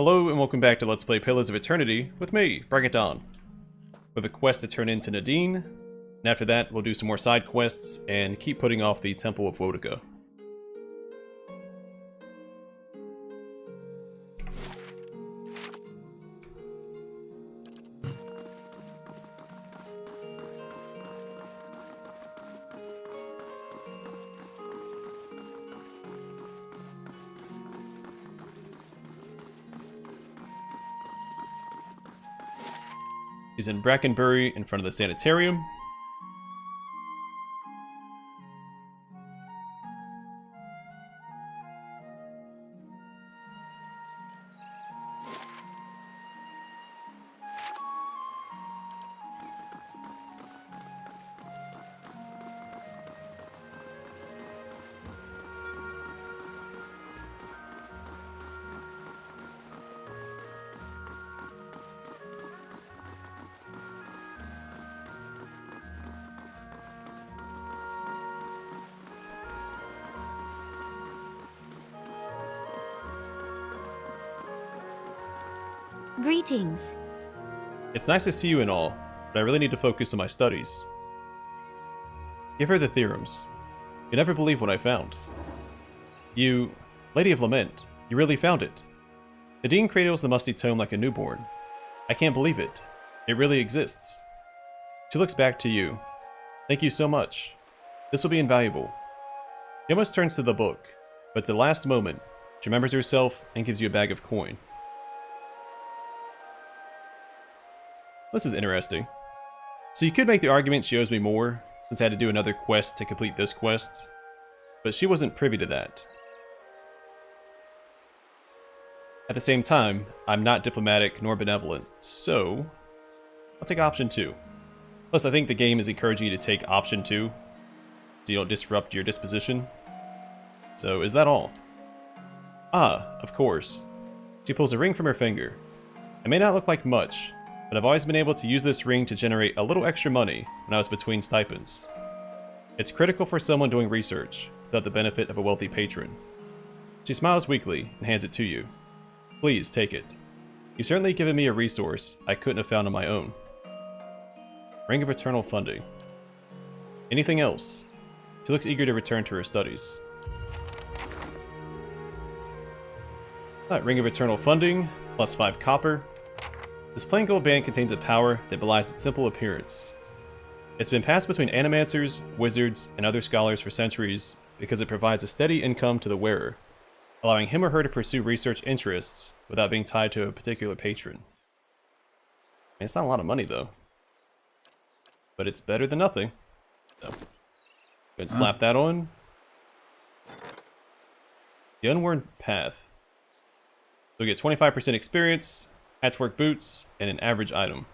Hello and welcome back to Let's Play Pillars of Eternity with me, Bring It On. We have a quest to turn into Nadine, and after that we'll do some more side quests and keep putting off the Temple of Wotica. She's in Brackenbury in front of the sanitarium. Greetings. It's nice to see you and all, but I really need to focus on my studies. Give her the theorems. You never believe what I found. You, Lady of Lament, you really found it. Nadine cradles the musty tome like a newborn. I can't believe it. It really exists. She looks back to you. Thank you so much. This will be invaluable. She almost turns to the book, but at the last moment, she remembers herself and gives you a bag of coin. This is interesting. So you could make the argument she owes me more, since I had to do another quest to complete this quest, but she wasn't privy to that. At the same time, I'm not diplomatic nor benevolent, so I'll take option 2. Plus, I think the game is encouraging you to take option 2, so you don't disrupt your disposition. So is that all? Ah, of course. She pulls a ring from her finger. It may not look like much, but I've always been able to use this ring to generate a little extra money when I was between stipends. It's critical for someone doing research, without the benefit of a wealthy patron. She smiles weakly and hands it to you. Please take it. You've certainly given me a resource I couldn't have found on my own. Ring of Eternal Funding. Anything else? She looks eager to return to her studies. Ring of Eternal Funding, plus 5 copper. This plain gold band contains a power that belies its simple appearance. It's been passed between animancers, wizards, and other scholars for centuries because it provides a steady income to the wearer, allowing him or her to pursue research interests without being tied to a particular patron. It's not a lot of money though, but it's better than nothing. So, go ahead and slap that on. The Unworn Path. You'll get 25% experience, patchwork boots, and an average item.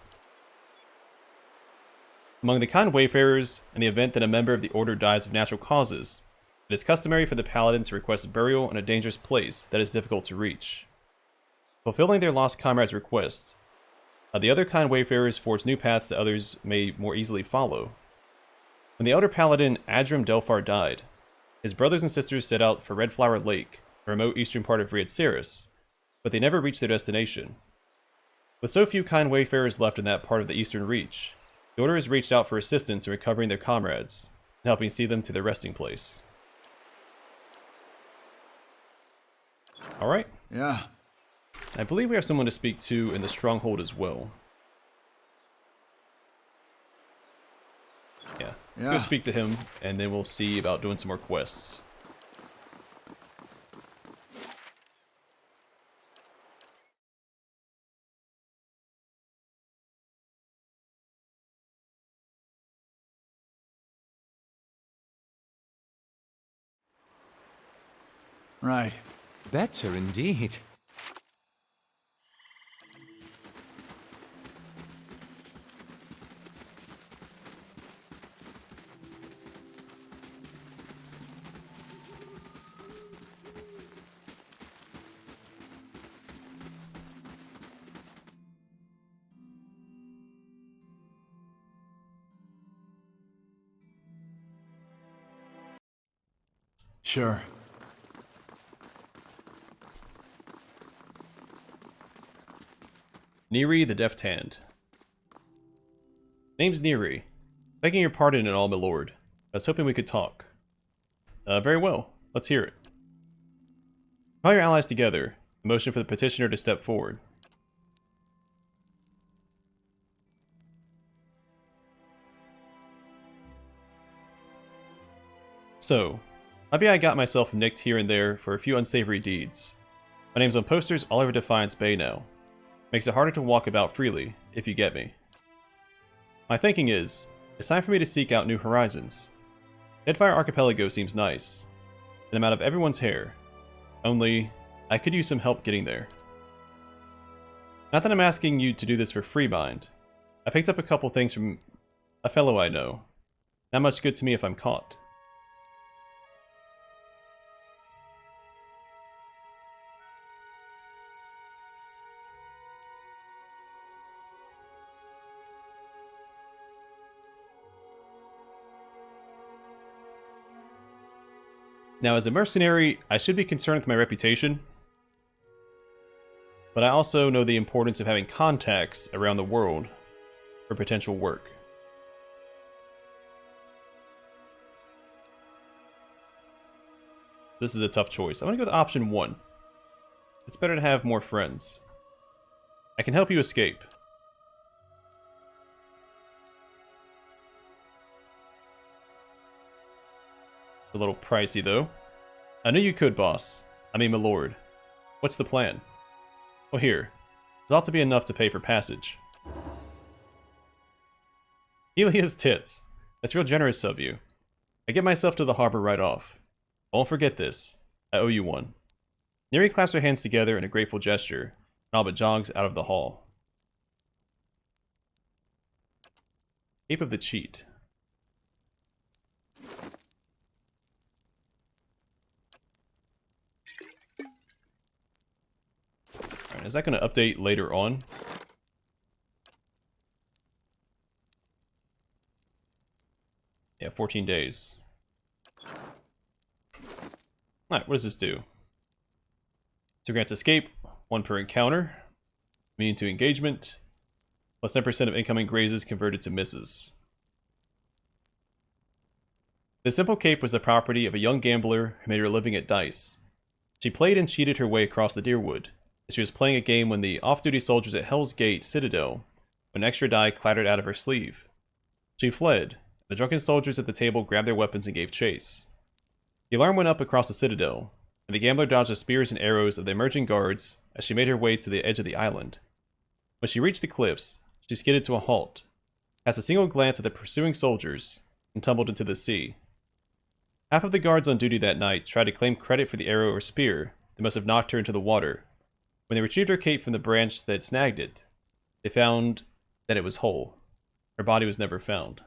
Among the kind wayfarers, in the event that a member of the Order dies of natural causes, it is customary for the paladin to request burial in a dangerous place that is difficult to reach. Fulfilling their lost comrade's request, the other kind wayfarers forge new paths that others may more easily follow. When the elder paladin Adram Delphar died, his brothers and sisters set out for Red Flower Lake, a remote eastern part of Riadceris, but they never reached their destination. With so few kind wayfarers left in that part of the Eastern Reach, the Order has reached out for assistance in recovering their comrades and helping see them to their resting place. Alright. Yeah. I believe we have someone to speak to in the Stronghold as well. Yeah. Let's go speak to him, and then we'll see about doing some more quests. Right. Better indeed. Sure. Neri the Deft Hand. Name's Neri. Begging your pardon and all, my lord. I was hoping we could talk. Very well. Let's hear it. Call your allies together. A motion for the petitioner to step forward. So, maybe I got myself nicked here and there for a few unsavory deeds. My name's on posters all over Defiance Bay now. Makes it harder to walk about freely, if you get me. My thinking is, it's time for me to seek out new horizons. Deadfire Archipelago seems nice, and I'm out of everyone's hair. Only, I could use some help getting there. Not that I'm asking you to do this for free, mind. I picked up a couple things from a fellow I know. Not much good to me if I'm caught. Now, as a mercenary, I should be concerned with my reputation, but I also know the importance of having contacts around the world for potential work. This is a tough choice. I'm going to go with option 1. It's better to have more friends. I can help you escape. A little pricey, though. I knew you could, boss. I mean, my lord. What's the plan? Well, here. This ought to be enough to pay for passage. Helia's tits. That's real generous of you. I get myself to the harbor right off. I won't forget this. I owe you one. Neri claps her hands together in a grateful gesture, and all but jogs out of the hall. Cape of the Cheat. Alright, is that going to update later on? Yeah, 14 days. Alright, what does this do? So grants escape, 1 per encounter, immune to engagement, plus 10% of incoming grazes converted to misses. The simple cape was the property of a young gambler who made her living at dice. She played and cheated her way across the Deerwood, as she was playing a game when the off-duty soldiers at Hell's Gate Citadel, when an extra die clattered out of her sleeve. She fled. The drunken soldiers at the table grabbed their weapons and gave chase. The alarm went up across the Citadel, and the gambler dodged the spears and arrows of the emerging guards as she made her way to the edge of the island. When she reached the cliffs, she skidded to a halt, cast a single glance at the pursuing soldiers, and tumbled into the sea. Half of the guards on duty that night tried to claim credit for the arrow or spear that must have knocked her into the water. When they retrieved her cape from the branch that snagged it, they found that it was whole. Her body was never found.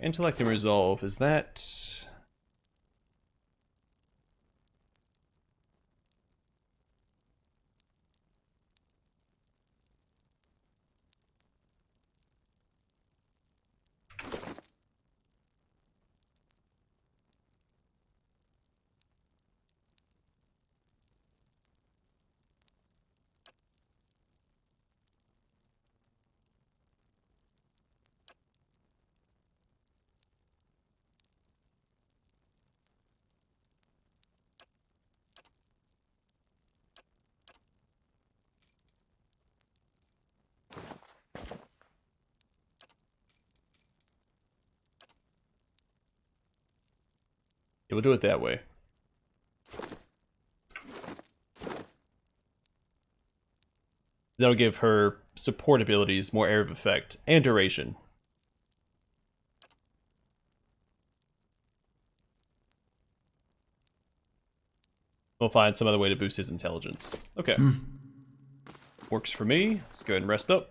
Intellect and resolve, is that... Yeah, we'll do it that way. That'll give her support abilities more area of effect and duration. We'll find some other way to boost his intelligence. Okay. Works for me. Let's go ahead and rest up.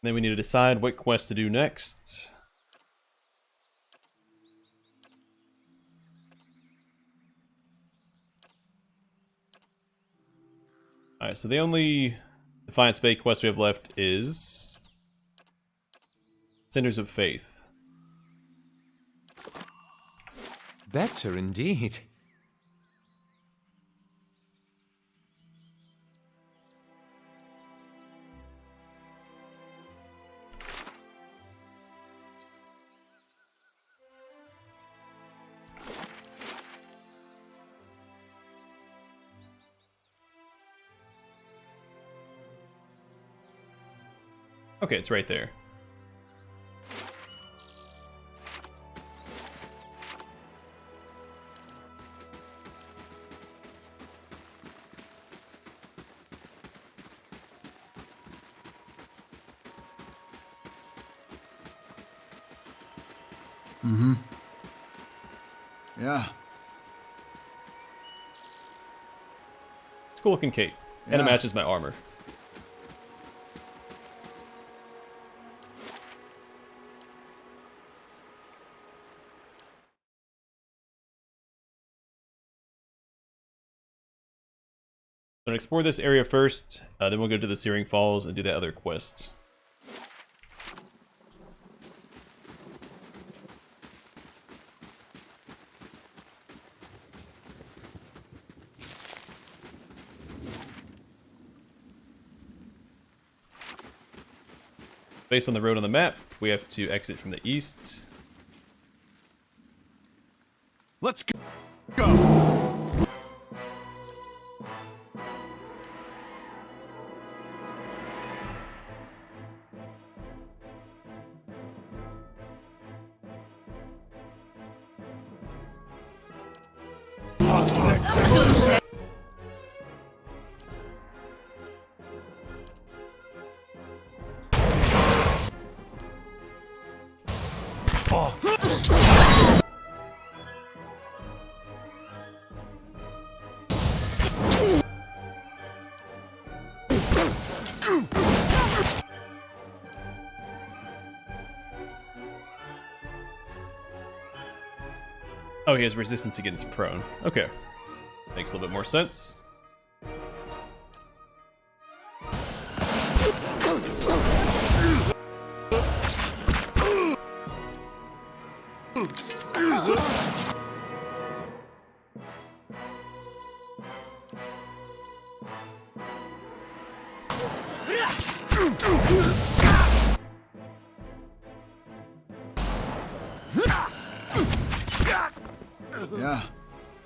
Then we need to decide what quest to do next. Alright, so the only Defiant Spade quest we have left is Cinders of Faith. Better indeed. Okay, it's right there. Mm-hmm. Yeah. It's a cool looking cape. And it Yeah. matches my armor. So I'm gonna explore this area first, then we'll go to the Searing Falls and do that other quest. Based on the road on the map, we have to exit from the east. Let's go. Oh, he has resistance against prone. Okay. Makes a little bit more sense. Yeah.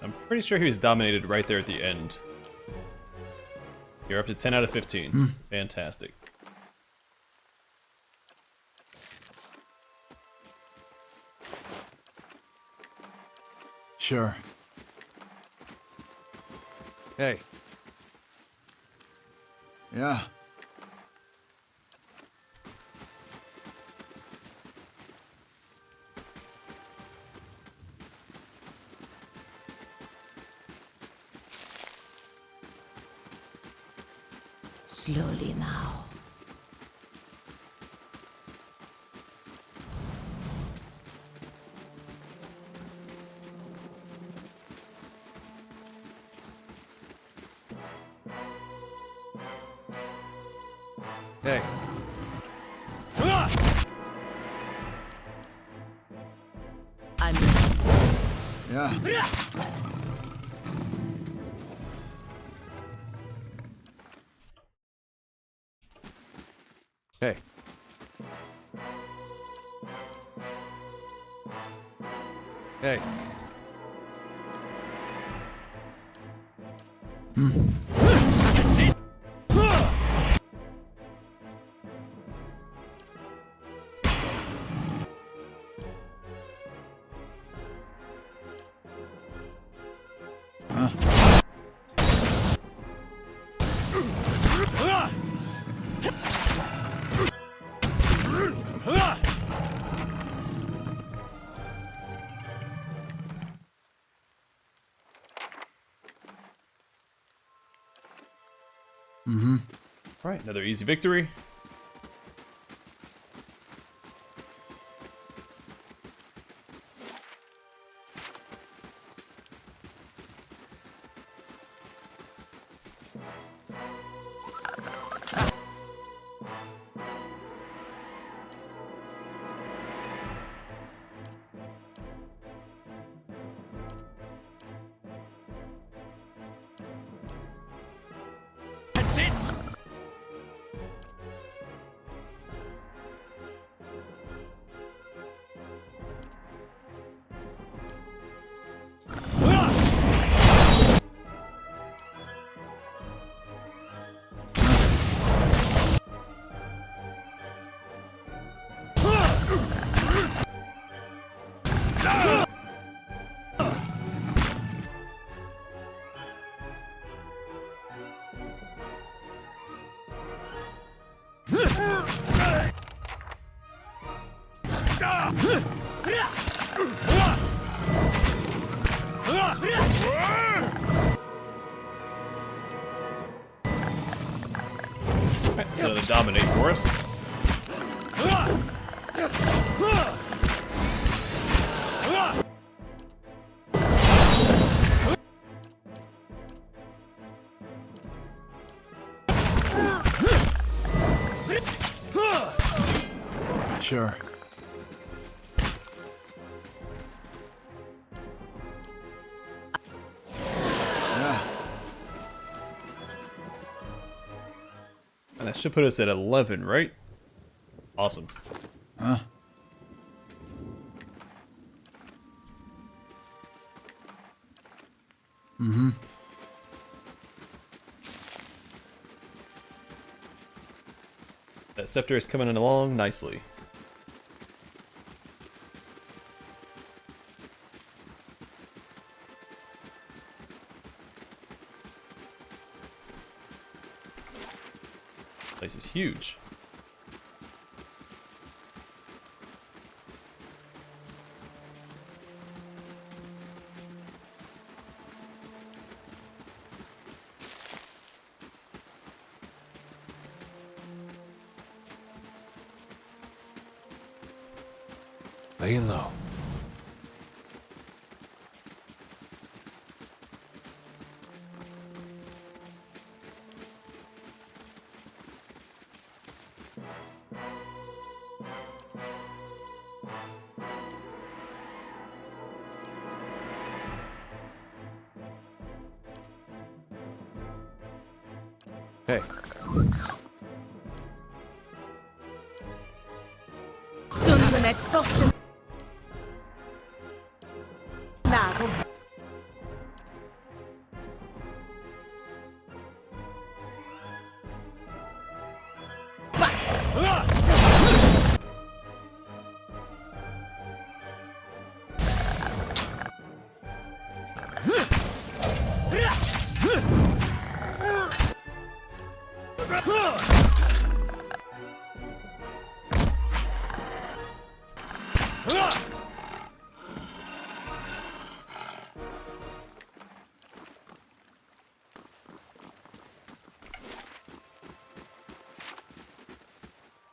I'm pretty sure he was dominated right there at the end. You're up to 10 out of 15. Fantastic. Sure. Hey, Yeah. Slowly now. hey. I'm Yeah. Hey. Hey. Mm-hmm. Alright, another easy victory. Alright, so to dominate for us. Sure. Yeah. And that should put us at 11, right? Awesome. Huh? Mm-hmm. That scepter is coming along nicely. Place is huge. Laying low. Hey. Stunden et forten. Nago.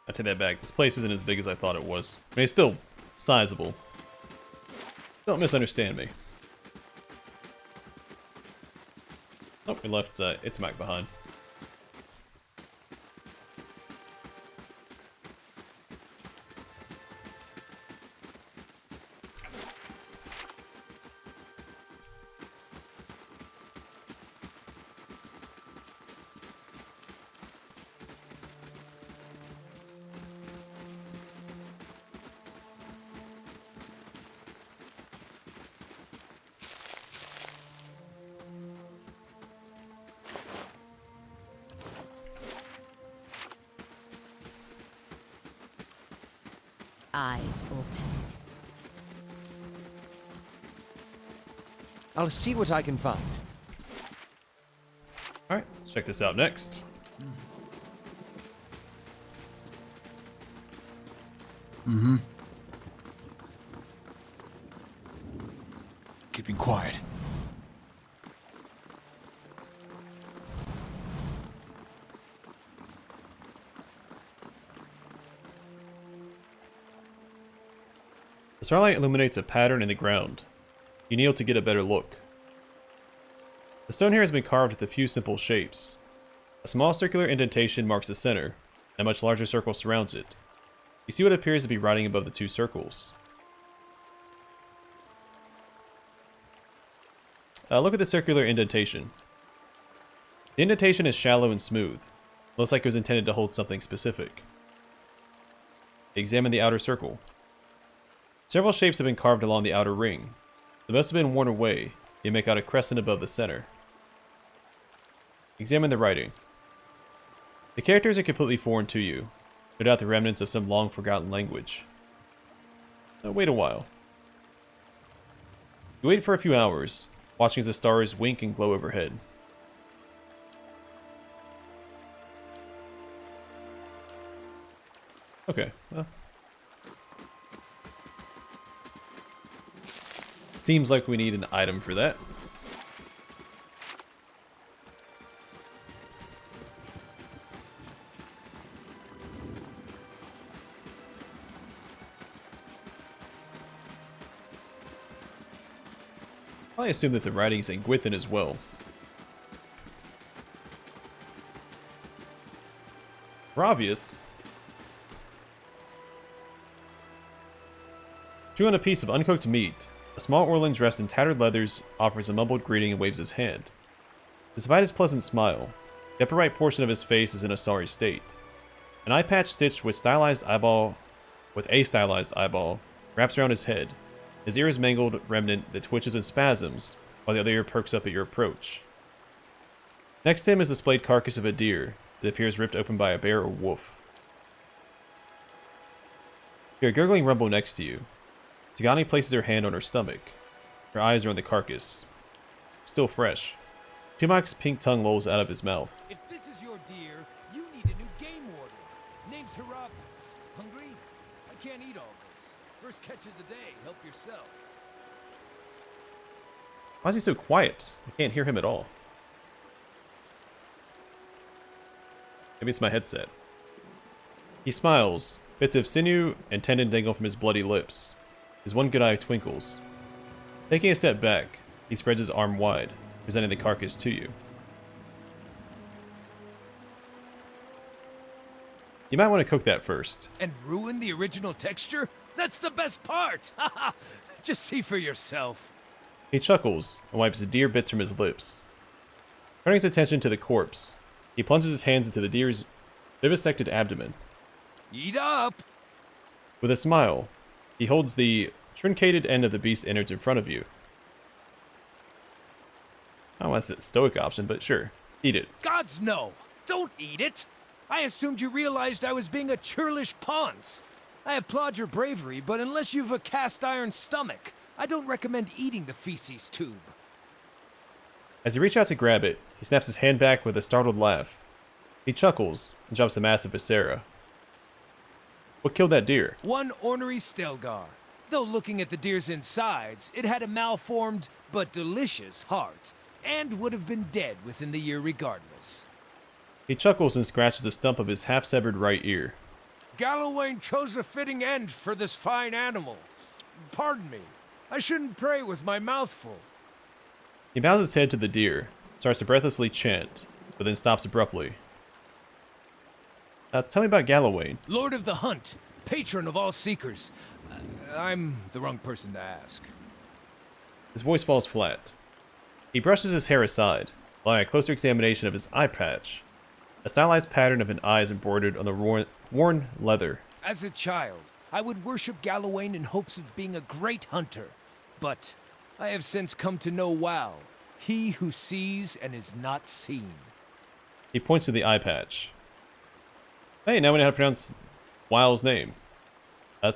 I take that back. This place isn't as big as I thought it was. I mean, it's still sizable. Don't misunderstand me. Oh, we left Itzmak behind. Eyes open. I'll see what I can find. Alright, let's check this out next. Mm-hmm. Keeping quiet. The starlight illuminates a pattern in the ground. You kneel to get a better look. The stone here has been carved with a few simple shapes. A small circular indentation marks the center, and a much larger circle surrounds it. You see what appears to be writing above the two circles. Look at the circular indentation. The indentation is shallow and smooth. Looks like it was intended to hold something specific. Examine the outer circle. Several shapes have been carved along the outer ring. They must have been worn away. They make out a crescent above the center. Examine the writing. The characters are completely foreign to you. No doubt the remnants of some long-forgotten language. Wait a while. You wait for a few hours, watching as the stars wink and glow overhead. Okay, well. Seems like we need an item for that. I assume that the writing's in Gwithin as well. Hiravias. Chew on a piece of uncooked meat. A small Orlin dressed in tattered leathers offers a mumbled greeting and waves his hand. Despite his pleasant smile, the upper right portion of his face is in a sorry state. An eye patch stitched with a stylized eyeball wraps around his head. His ear is mangled remnant that twitches in spasms, while the other ear perks up at your approach. Next to him is the splayed carcass of a deer that appears ripped open by a bear or wolf. You hear a gurgling rumble next to you. Tigani places her hand on her stomach. Her eyes are on the carcass. Still fresh. Tumok's pink tongue lolls out of his mouth. If this is your deer, you need a new game warden. Name's Hiravias. Hungry? I can't eat all this. First catch of the day. Help yourself. Why is he so quiet? I can't hear him at all. Maybe it's my headset. He smiles. Bits of sinew and tendon dangle from his bloody lips. His one good eye twinkles. Taking a step back, he spreads his arm wide, presenting the carcass to you. You might want to cook that first. And ruin the original texture? That's the best part! Haha! Just see for yourself. He chuckles and wipes the deer bits from his lips. Turning his attention to the corpse, he plunges his hands into the deer's vivisected abdomen. Eat up! With a smile, he holds the truncated end of the beast's innards in front of you. Oh, that's a stoic option, but sure. Eat it. Gods no! Don't eat it! I assumed you realized I was being a churlish ponce. I applaud your bravery, but unless you've a cast iron stomach, I don't recommend eating the feces tube. As you reach out to grab it, he snaps his hand back with a startled laugh. He chuckles and drops the massive viscera. What killed that deer? One ornery Stelgar. Though looking at the deer's insides, it had a malformed but delicious heart, and would have been dead within the year regardless. He chuckles and scratches the stump of his half-severed right ear. Gallowayne chose a fitting end for this fine animal. Pardon me. I shouldn't pray with my mouth full. He bows his head to the deer, starts to breathlessly chant, but then stops abruptly. Tell me about Gallowayne. Lord of the Hunt, patron of all seekers. I'm the wrong person to ask. His voice falls flat. He brushes his hair aside, allowing a closer examination of his eye patch. A stylized pattern of an eye is embroidered on the worn leather. As a child, I would worship Gallowayne in hopes of being a great hunter. But I have since come to know Wal, he who sees and is not seen. He points to the eye patch. Hey, now we know how to pronounce Wyle's name.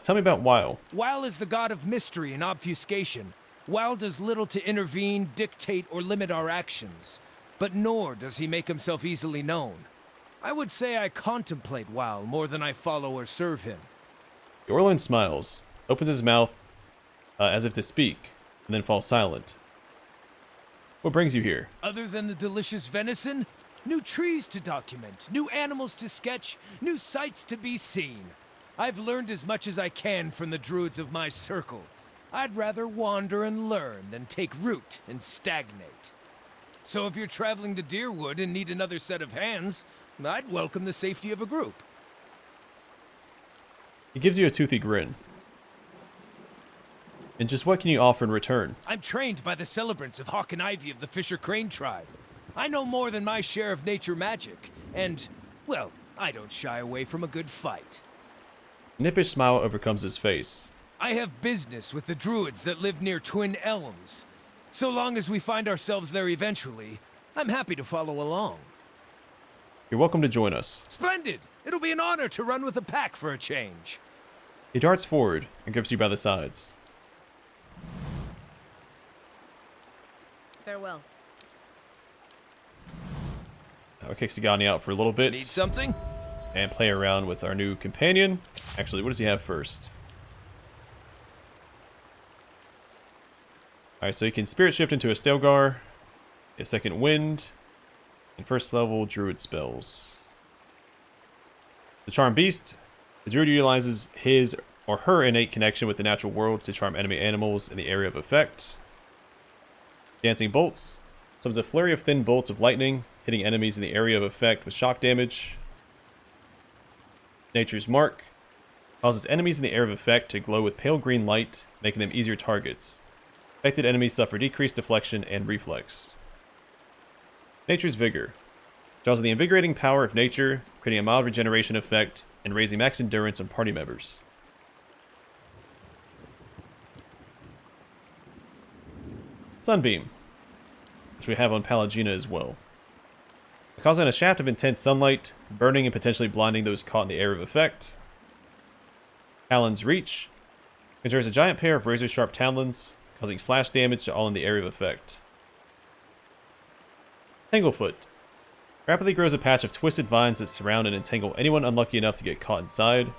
Tell me about Wyle. Wal is the god of mystery and obfuscation. Wal does little to intervene, dictate, or limit our actions. But nor does he make himself easily known. I would say I contemplate Wal more than I follow or serve him. The Orlin smiles, opens his mouth as if to speak, and then falls silent. What brings you here? Other than the delicious venison, new trees to document, new animals to sketch, new sights to be seen. I've learned as much as I can from the druids of my circle. I'd rather wander and learn than take root and stagnate. So if you're traveling to Deerwood and need another set of hands, I'd welcome the safety of a group. He gives you a toothy grin. And just what can you offer in return? I'm trained by the celebrants of Hawk and Ivy of the Fisher Crane tribe. I know more than my share of nature magic, and, well, I don't shy away from a good fight. A nippish smile overcomes his face. I have business with the druids that live near Twin Elms. So long as we find ourselves there eventually, I'm happy to follow along. You're welcome to join us. Splendid! It'll be an honor to run with a pack for a change. He darts forward and grips you by the sides. Farewell. I'll kick Sigani out for a little bit. Need something? And play around with our new companion. Actually, what does he have first? Alright, so you can spirit shift into a Stelgar, a second wind, and first level druid spells. The Charm Beast. The druid utilizes his or her innate connection with the natural world to charm enemy animals in the area of effect. Dancing Bolts. Summons a flurry of thin bolts of lightning, hitting enemies in the area of effect with shock damage. Nature's Mark. Causes enemies in the area of effect to glow with pale green light, making them easier targets. Affected enemies suffer decreased deflection and reflex. Nature's Vigor. Draws on the invigorating power of nature, creating a mild regeneration effect, and raising max endurance on party members. Sunbeam, which we have on Pallegina as well. Causing a shaft of intense sunlight, burning and potentially blinding those caught in the area of effect. Talon's Reach. Conjures a giant pair of razor-sharp talons, causing slash damage to all in the area of effect. Tanglefoot. Rapidly grows a patch of twisted vines that surround and entangle anyone unlucky enough to get caught inside.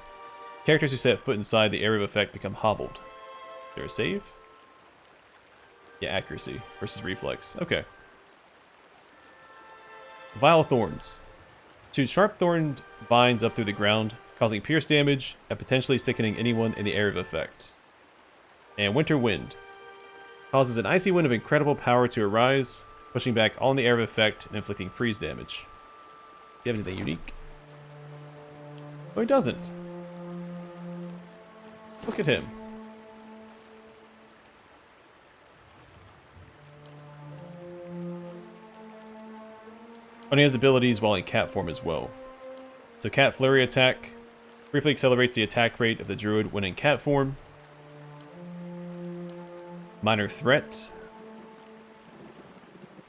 Characters who set foot inside the area of effect become hobbled. Is there a save? Yeah, accuracy versus reflex. Okay. Vile Thorns. Shoots sharp thorned vines up through the ground, causing pierce damage and potentially sickening anyone in the area of effect. And Winter Wind. Causes an icy wind of incredible power to arise, pushing back all in the area of effect and inflicting freeze damage. Does he have anything unique? Oh, he doesn't. Look at him. And he has abilities while in cat form as well. So Cat Flurry attack briefly accelerates the attack rate of the druid when in cat form. Minor Threat.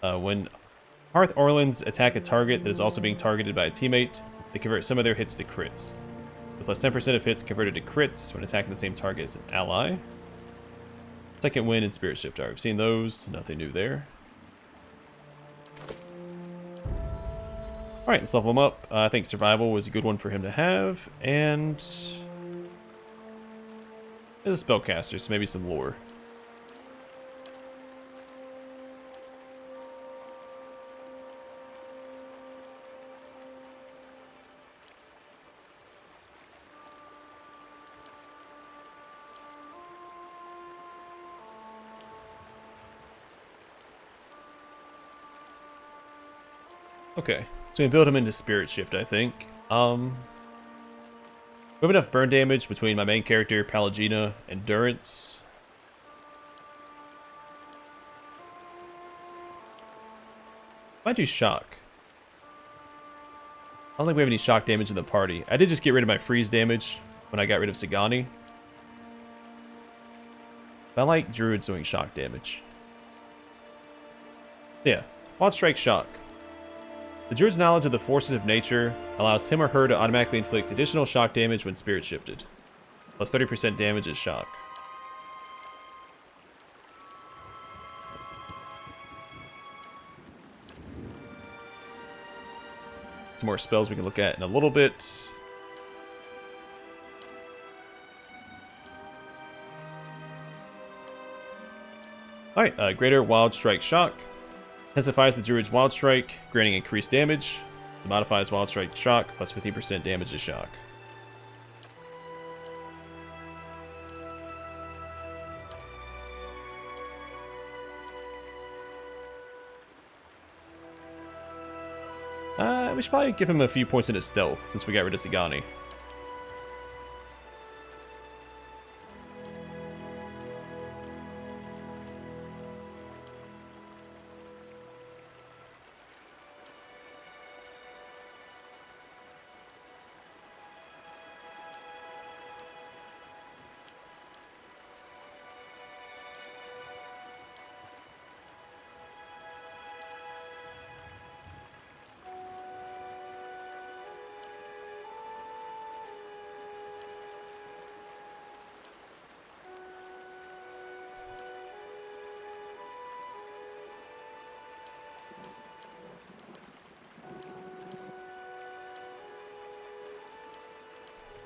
When Hearth Orlins attack a target that is also being targeted by a teammate, they convert some of their hits to crits. The plus 10% of hits converted to crits when attacking the same target as an ally. Second Wind and Spirit Shifter. I've seen those. Nothing new there. Alright, let's level him up. I think Survival was a good one for him to have. And he's a spellcaster, so maybe some lore. Okay, so we build him into Spirit Shift, I think. We have enough burn damage between my main character, Pallegina, Endurance. Might do Shock. I don't think we have any shock damage in the party. I did just get rid of my freeze damage when I got rid of Sagani. But I like Druids doing shock damage. Yeah, Wild Strike Shock. The Druid's knowledge of the forces of nature allows him or her to automatically inflict additional shock damage when spirit shifted. Plus 30% damage is shock. Some more spells we can look at in a little bit. Alright, Greater Wild Strike Shock. Intensifies the Druid's Wild Strike, granting increased damage. It modifies Wild Strike Shock, plus 15% damage to shock. We should probably give him a few points into stealth, since we got rid of Sagani.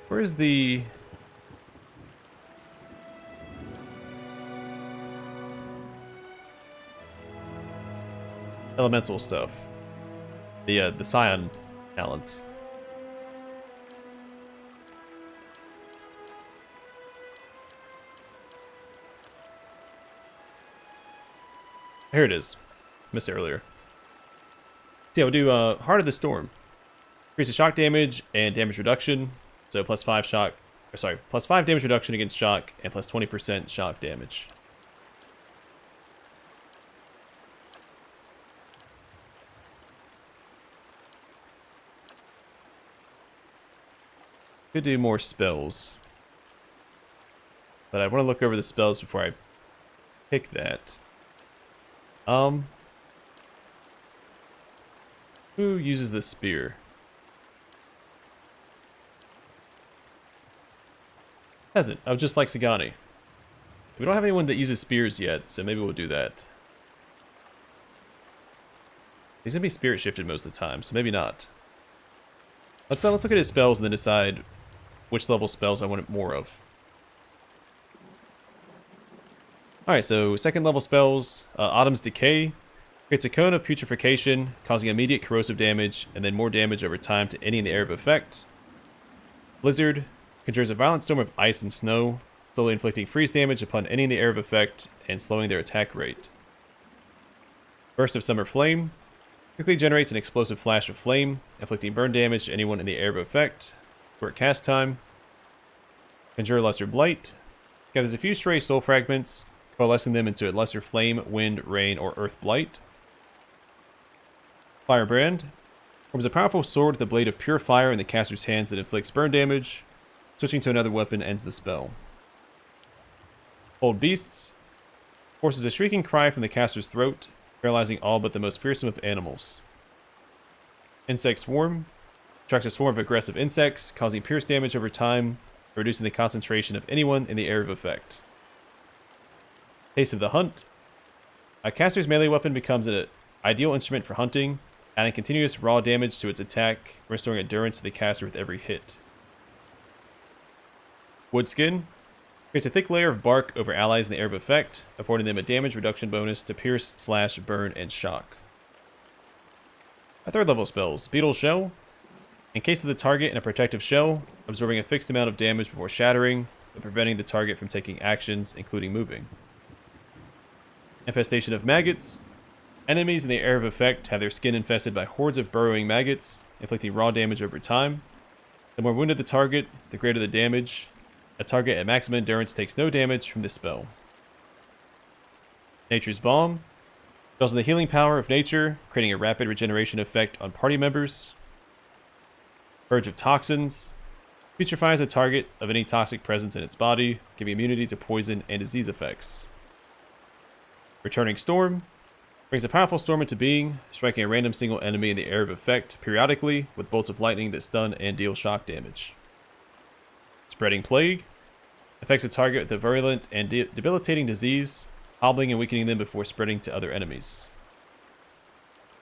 Where's the... elemental stuff. The Scion talents. Here it is. Missed it earlier. So yeah, we'll do Heart of the Storm. Increases shock damage and damage reduction. So plus 5 shock, or sorry, plus 5 damage reduction against shock and plus 20% shock damage. Could do more spells. But I want to look over the spells before I pick that. Who uses the spear? Peasant. Oh, just like Sagani. We don't have anyone that uses spears yet, so maybe we'll do that. He's gonna be spirit shifted most of the time, so maybe not. Let's look at his spells and then decide which level spells I want more of. Alright, so second level spells, Autumn's Decay. Creates a cone of putrefaction, causing immediate corrosive damage, and then more damage over time to any in the area of effect. Blizzard. Conjures a violent storm of ice and snow, slowly inflicting freeze damage upon any in the area of effect, and slowing their attack rate. Burst of Summer Flame. Quickly generates an explosive flash of flame, inflicting burn damage to anyone in the area of effect. Short cast time. Conjure Lesser Blight. Gathers a few stray soul fragments, coalescing them into a lesser flame, wind, rain, or earth blight. Firebrand. Forms a powerful sword with a blade of pure fire in the caster's hands that inflicts burn damage. Switching to another weapon ends the spell. Old Beasts. Forces a shrieking cry from the caster's throat, paralyzing all but the most fearsome of animals. Insect Swarm. Attracts a swarm of aggressive insects, causing pierce damage over time, reducing the concentration of anyone in the area of effect. Taste of the Hunt. A caster's melee weapon becomes an ideal instrument for hunting, adding continuous raw damage to its attack, restoring endurance to the caster with every hit. Woodskin. Creates a thick layer of bark over allies in the area of effect, affording them a damage reduction bonus to pierce, slash, burn, and shock. My third level spells, Beetle Shell. Encases the target in a protective shell, absorbing a fixed amount of damage before shattering, but preventing the target from taking actions, including moving. Infestation of Maggots. Enemies in the area of effect have their skin infested by hordes of burrowing maggots, inflicting raw damage over time. The more wounded the target, the greater the damage. A target at maximum endurance takes no damage from this spell. Nature's Balm. Draws on the healing power of nature, creating a rapid regeneration effect on party members. Purge of Toxins. Putrefies a target of any toxic presence in its body, giving immunity to poison and disease effects. Returning Storm. Brings a powerful storm into being, striking a random single enemy in the area of effect periodically with bolts of lightning that stun and deal shock damage. Spreading Plague. Affects a target with a virulent and debilitating disease, hobbling and weakening them before spreading to other enemies.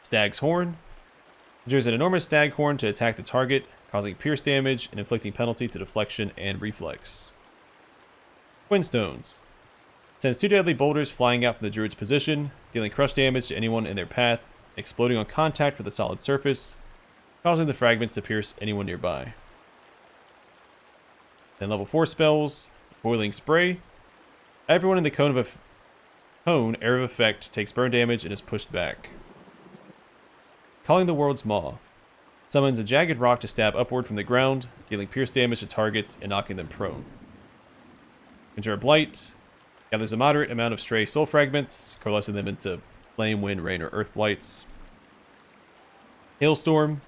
Stag's Horn. Conjures an enormous stag horn to attack the target, causing pierce damage and inflicting penalty to deflection and reflex. Twin Stones. Sends 2 deadly boulders flying out from the druid's position, dealing crush damage to anyone in their path, exploding on contact with a solid surface, causing the fragments to pierce anyone nearby. Then level 4 spells, Boiling Spray. Everyone in the cone area of effect takes burn damage and is pushed back. Calling the World's Maw. Summons a jagged rock to stab upward from the ground, dealing pierce damage to targets and knocking them prone. Conjure Blight. Gathers a moderate amount of stray soul fragments, coalescing them into flame, wind, rain, or earth blights. Hailstorm.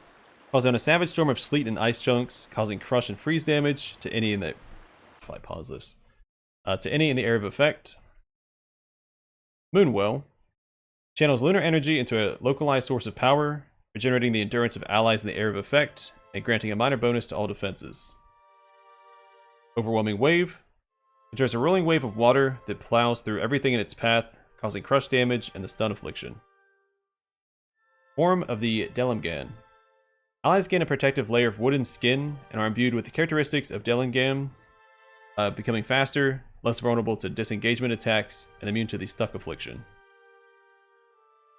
Calls down a savage storm of sleet and ice chunks, causing crush and freeze damage to any in the... I'll pause this. To any in the area of effect. Moonwell. Channels lunar energy into a localized source of power, regenerating the endurance of allies in the area of effect, and granting a minor bonus to all defenses. Overwhelming Wave. Conjures a rolling wave of water that plows through everything in its path, causing crush damage and the stun affliction. Form of the Delungam. Allies gain a protective layer of wooden skin and are imbued with the characteristics of Delungam, becoming faster, less vulnerable to disengagement attacks, and immune to the stuck affliction.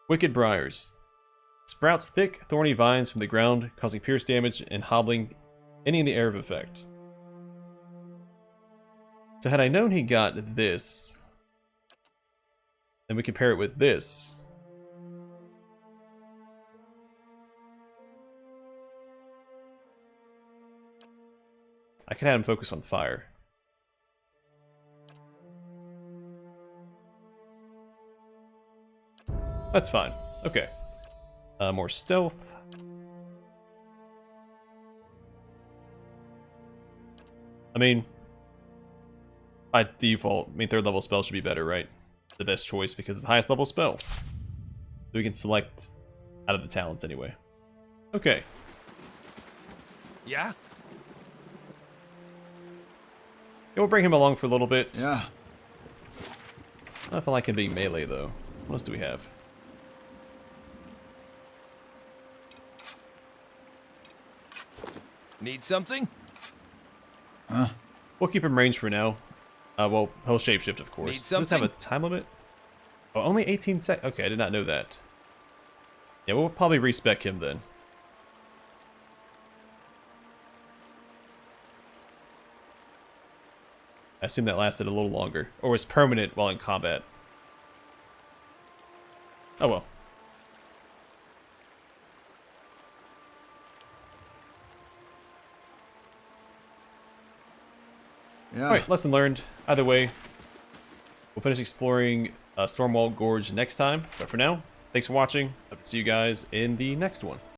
Wicked Briars. Sprouts thick, thorny vines from the ground, causing pierce damage and hobbling any in the air of effect. So had I known he got this, then we could pair it with this. I could have him focus on fire. That's fine. Okay. More stealth. I mean, by default, third level spell should be better, right? The best choice because it's the highest level spell. So we can select out of the talents anyway. Okay. Yeah? Yeah, we'll bring him along for a little bit. Yeah. I don't feel like him being melee though. What else do we have? Need something? Huh? We'll keep him ranged for now. Well, he'll shapeshift, of course. Need Does this have a something? time limit? Oh, only 18 seconds. Okay, I did not know that. Yeah, we'll probably respec him then. I assume that lasted a little longer. Or was permanent while in combat. Oh well. Yeah. Alright, lesson learned. Either way, we'll finish exploring Stormwall Gorge next time. But for now, thanks for watching. Hope to see you guys in the next one.